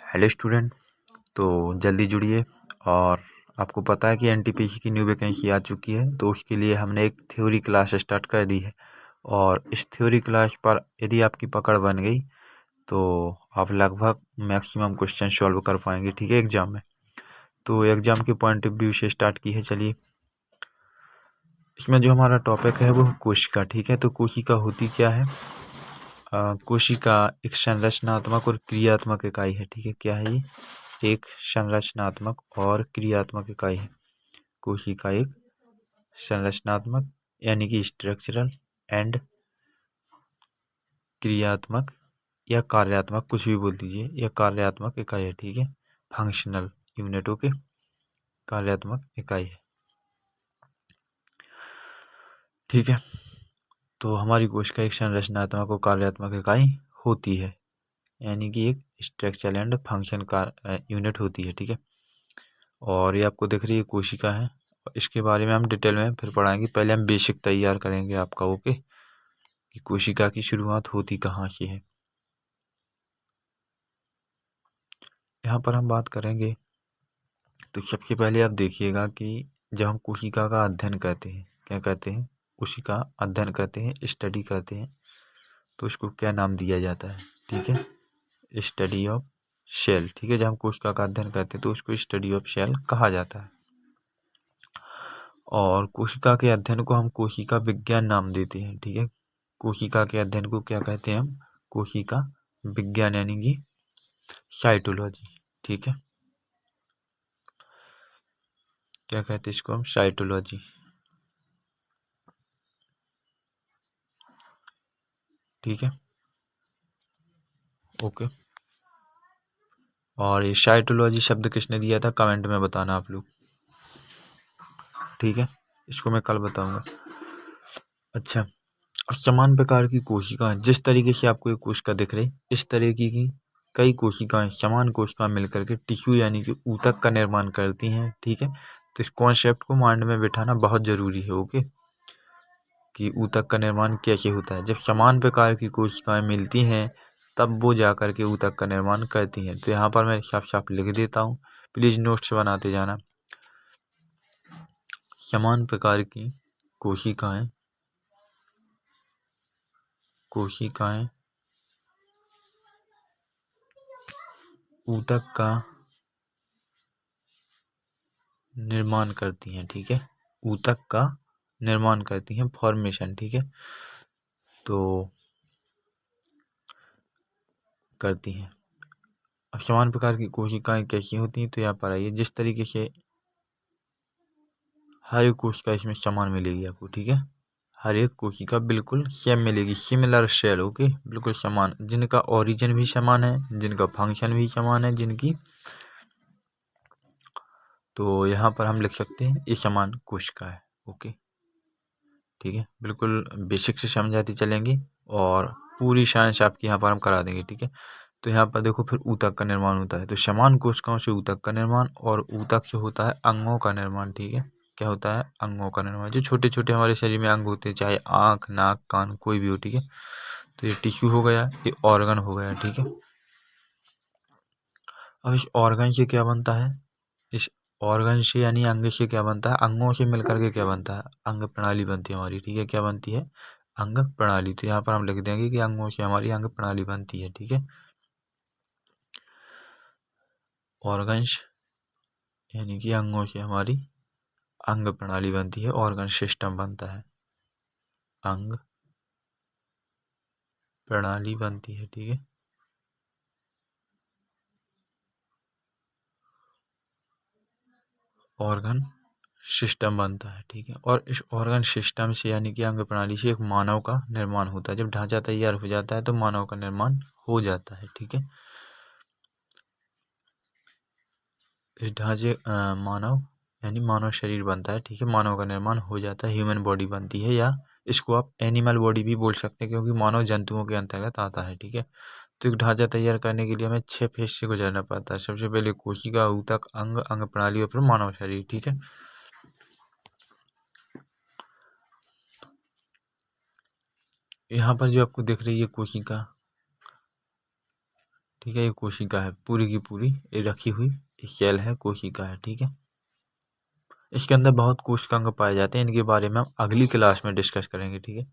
Hello student. तो जल्दी जुड़िए। और आपको पता है कि एनटीपीसी की न्यू वैकेंसी आ चुकी है, तो उसके लिए हमने एक थ्योरी क्लास स्टार्ट कर दी है। और इस थ्योरी क्लास पर यदि आपकी पकड़ बन गई तो आप लगभग मैक्सिमम क्वेश्चन सॉल्व कर पाएंगे, ठीक है, एग्जाम में। तो एग्जाम के पॉइंट ऑफ व्यू से स्टार्ट की है। चलिए, इसमें जो हमारा टॉपिक है वो कोशिका, ठीक है। तो कोशिका होती क्या है? कोशिका एक संरचनात्मक और क्रियात्मक इकाई है, ठीक है। क्या है ये? एक संरचनात्मक और क्रियात्मक इकाई है। कोशिका एक संरचनात्मक यानी कि स्ट्रक्चरल एंड क्रियात्मक या कार्यात्मक, कुछ भी बोल दीजिए, या कार्यात्मक इकाई है, ठीक है। फंक्शनल यूनिट, ओके, कार्यात्मक इकाई है, ठीक है। तो हमारी कोशिका एक संरचनात्मक और कार्यात्मक इकाई होती है, यानी कि एक स्ट्रक्चरल एंड फंक्शन का यूनिट होती है, ठीक है। और ये आपको दिख रही है कोशिका है। इसके बारे में हम डिटेल में फिर पढ़ाएंगे। पहले हम बेसिक तैयार करेंगे आपका, ओके, कि कोशिका की शुरुआत होती कहाँ से है। यहाँ पर हम बात करेंगे तो सबसे पहले आप देखिएगा कि जब हम कोशिका का अध्ययन करते हैं, क्या कहते हैं? कोशिका अध्ययन करते हैं, स्टडी करते हैं, तो इसको क्या नाम दिया जाता है? ठीक है, स्टडी ऑफ सेल, ठीक है। जब हम कोशिका का अध्ययन करते हैं तो उसको स्टडी ऑफ सेल कहा जाता है। और कोशिका के अध्ययन को हम कोशिका विज्ञान नाम देते हैं, ठीक है। कोशिका के अध्ययन को क्या कहते हैं हम? कोशिका विज्ञान, यानी कि साइटोलॉजी, ठीक है। क्या कहते हैं इसको हम? साइटोलॉजी, ठीक है, ओके। और ये साइटोलॉजी शब्द किसने दिया था? कमेंट में बताना आप लोग, ठीक है। इसको मैं कल बताऊंगा। अच्छा, और समान प्रकार की कोशिकाएं, जिस तरीके से आपको एक कोशिका दिख रही, इस तरीके की कई कोशिकाएं, समान कोशिकाएं मिलकर के टिश्यू यानी कि ऊतक का निर्माण करती हैं, ठीक है। तो इस कॉन्सेप्ट को माइंड में बिठाना बहुत जरूरी है, ओके, कि ऊतक का निर्माण कैसे होता है। जब समान प्रकार की कोशिकाएं मिलती हैं तब वो जा कर के ऊतक का निर्माण करती हैं। तो यहाँ पर मैं साफ साफ लिख देता हूँ, प्लीज नोट्स बनाते जाना। समान प्रकार की कोशिकाएं कोशिकाएं ऊतक का निर्माण करती हैं, ठीक है। ऊतक का निर्माण करती हैं, फॉर्मेशन, ठीक है, तो करती हैं। अब समान प्रकार की कोशिकाएं कैसी होती हैं? तो यहाँ पर आइए, जिस तरीके से हर एक कोशिका इसमें समान मिलेगी आपको, ठीक है। हर एक कोशिका बिल्कुल सेम मिलेगी, सिमिलर सेल, ओके, बिल्कुल समान, जिनका ओरिजिन भी समान है, जिनका फंक्शन भी समान है, जिनकी, तो यहाँ पर हम लिख सकते हैं ये समान कोशिका है, ओके, ठीक है। बिल्कुल बेसिक से समझाते चलेंगे और पूरी साइंस आपकी यहाँ पर हम करा देंगे, ठीक है। तो यहाँ पर देखो, फिर ऊतक का निर्माण होता है, तो समान कोशिकाओं से ऊतक का निर्माण, और ऊतक से होता है अंगों का निर्माण, ठीक है। क्या होता है? अंगों का निर्माण। जो छोटे छोटे हमारे शरीर में अंग होते हैं, चाहे आँख, नाक, कान, कोई भी हो, ठीक है। तो ये टिश्यू हो गया, ये ऑर्गन हो गया, ठीक है। अब इस ऑर्गन से क्या बनता है? इस ऑर्गन से यानी अंग से क्या बनता है? अंगों से मिलकर के क्या बनता है? अंग प्रणाली बनती है हमारी, ठीक है। क्या बनती है? अंग प्रणाली। तो यहाँ पर हम लिख देंगे कि अंगों से हमारी अंग प्रणाली बनती है, ठीक है। ऑर्गन्स यानी कि अंगों से हमारी अंग प्रणाली बनती है, ऑर्गन सिस्टम बनता है, अंग प्रणाली बनती है, ठीक है। ऑर्गन सिस्टम बनता है, ठीक है। और इस ऑर्गन सिस्टम से यानी कि अंग प्रणाली से एक मानव का निर्माण होता है। जब ढांचा तैयार हो जाता है तो मानव का निर्माण हो जाता है, ठीक है। इस ढांचे मानव यानी मानव शरीर बनता है, ठीक है। मानव का निर्माण हो जाता है, ह्यूमन बॉडी बनती है, या इसको आप एनिमल बॉडी भी बोल सकते हैं, क्योंकि मानव जंतुओं के अंतर्गत आता है, ठीक है। तो एक ढांचा तैयार करने के लिए हमें 6 फेज से गुजरना पड़ता है। सबसे पहले कोशिका, ऊतक, अंग, अंग प्रणाली और फिर मानव शरीर, ठीक है। यहाँ पर जो आपको दिख रही है कोशिका, ठीक है, ये कोशिका है पूरी की पूरी, ये रखी हुई सेल है, कोशिका है। ठीक है, इसके अंदर बहुत कोशिकांग पाए जाते हैं, इनके बारे में हम अगली क्लास में डिस्कस करेंगे। ठीक है,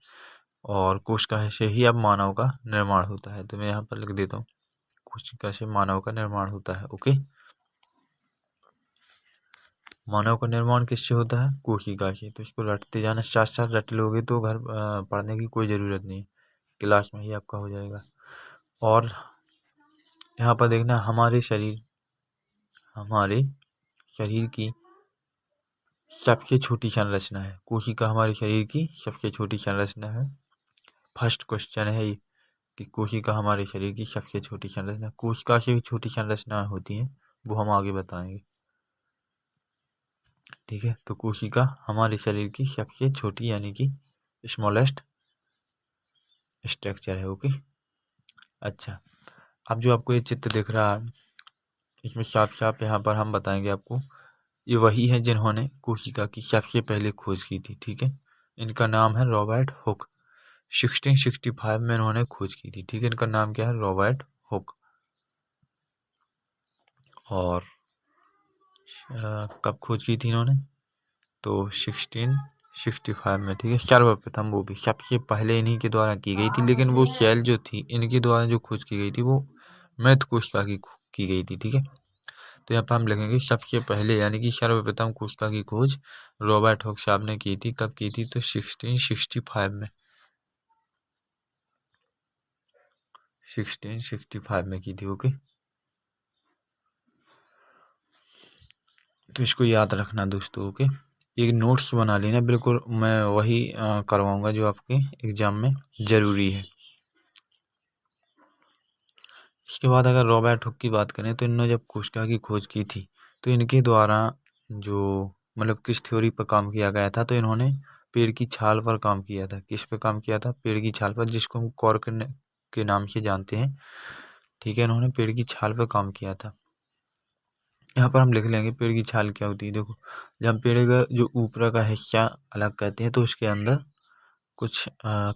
और कोशिका से ही अब मानव का निर्माण होता है, तो मैं यहाँ पर लिख देता हूँ, कोशिका से मानव का निर्माण होता है। ओके, मानव का निर्माण किससे होता है? कोशिका से। तो इसको रटते जाना, साथ साथ रट लोगे तो घर पढ़ने की कोई ज़रूरत नहीं, क्लास में ही आपका हो जाएगा। और यहाँ पर देखना, हमारे शरीर की सबसे छोटी संरचना है कोशिका, हमारे शरीर की सबसे छोटी संरचना है। फर्स्ट क्वेश्चन है ये कि कोशिका हमारे शरीर की सबसे छोटी संरचना, कोशिका से भी छोटी संरचना होती है, वो हम आगे बताएंगे। ठीक है, तो कोशिका हमारे शरीर की सबसे छोटी यानी कि स्मॉलेस्ट स्ट्रक्चर है। ओके, अच्छा, अब जो आपको ये चित्र दिख रहा है, इसमें साफ साफ यहाँ पर हम बताएंगे आपको, ये वही है जिन्होंने कोशिका की सबसे पहले खोज की थी। ठीक है, इनका नाम है रॉबर्ट हुक। 1665 में इन्होंने खोज की थी। ठीक है, इनका नाम क्या है? Robert Hooke. और कब खोज की थी इन्होंने? तो 1665 में। ठीक है, सर्वप्रथम, वो भी सबसे पहले इन्हीं के द्वारा की गई थी, लेकिन वो सेल जो थी इनके द्वारा जो खोज की गई थी वो मृत कोशिका की गई थी। ठीक है, तो यहाँ पर हम लिखेंगे सबसे पहले यानी कि सर्वप्रथम कोशिका की खोज रॉबर्ट हुक साहब ने की थी। कब की थी? तो 1665 में, 1665 में की थी। ओके, तो इसको याद रखना दोस्तों। ओके, एक नोट्स बना लेना, बिल्कुल मैं वही करवाऊंगा जो आपके एग्जाम में ज़रूरी है। इसके बाद अगर रॉबर्ट हुक की बात करें तो इन्होंने जब कोशिका की खोज की थी तो इनके द्वारा जो मतलब किस थ्योरी पर काम किया गया था, तो इन्होंने पेड़ की छाल पर काम किया था। किस पे काम किया था? पेड़ की छाल पर, जिसको हम कॉर्क के नाम से जानते हैं। ठीक है, इन्होंने पेड़ की छाल पर काम किया था। यहाँ पर हम लिख लेंगे पेड़ की छाल क्या होती है। देखो, जब हम पेड़ का जो ऊपर का हिस्सा अलग करते हैं तो उसके अंदर कुछ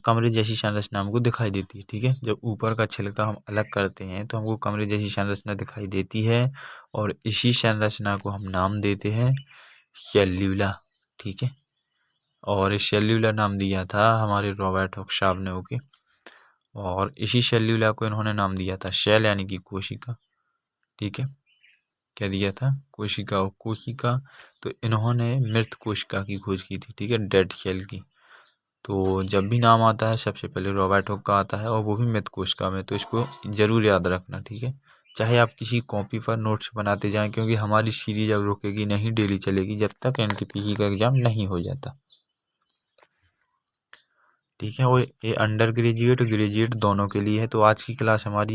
कमरे जैसी संरचना हमको दिखाई देती है। ठीक है, जब ऊपर का छिलका हम अलग करते हैं तो हमको कमरे जैसी संरचना दिखाई देती है, और इसी संरचना को हम नाम देते हैं सेल्यूला। ठीक है, और इस सेल्यूला नाम दिया था हमारे रॉबर्ट हुक साहब ने। ओके, और इसी सेल्यूला को इन्होंने नाम दिया था सेल यानी कि कोशिका। ठीक है, क्या दिया था? कोशिका। और कोशिका, तो इन्होंने मृत कोशिका की खोज की थी। ठीक है, डेड सेल की। तो जब भी नाम आता है सबसे पहले रॉबर्ट हुक का आता है, और वो भी मृत कोशिका में, तो इसको ज़रूर याद रखना। ठीक है, चाहे आप किसी कॉपी पर नोट्स बनाते जाएं, क्योंकि हमारी सीरीज अब रुकेगी नहीं, डेली चलेगी जब तक एनटीपीसी का एग्ज़ाम नहीं हो जाता। ठीक है, वो ये अंडर ग्रेजुएट और ग्रेजुएट दोनों के लिए है। तो आज की क्लास हमारी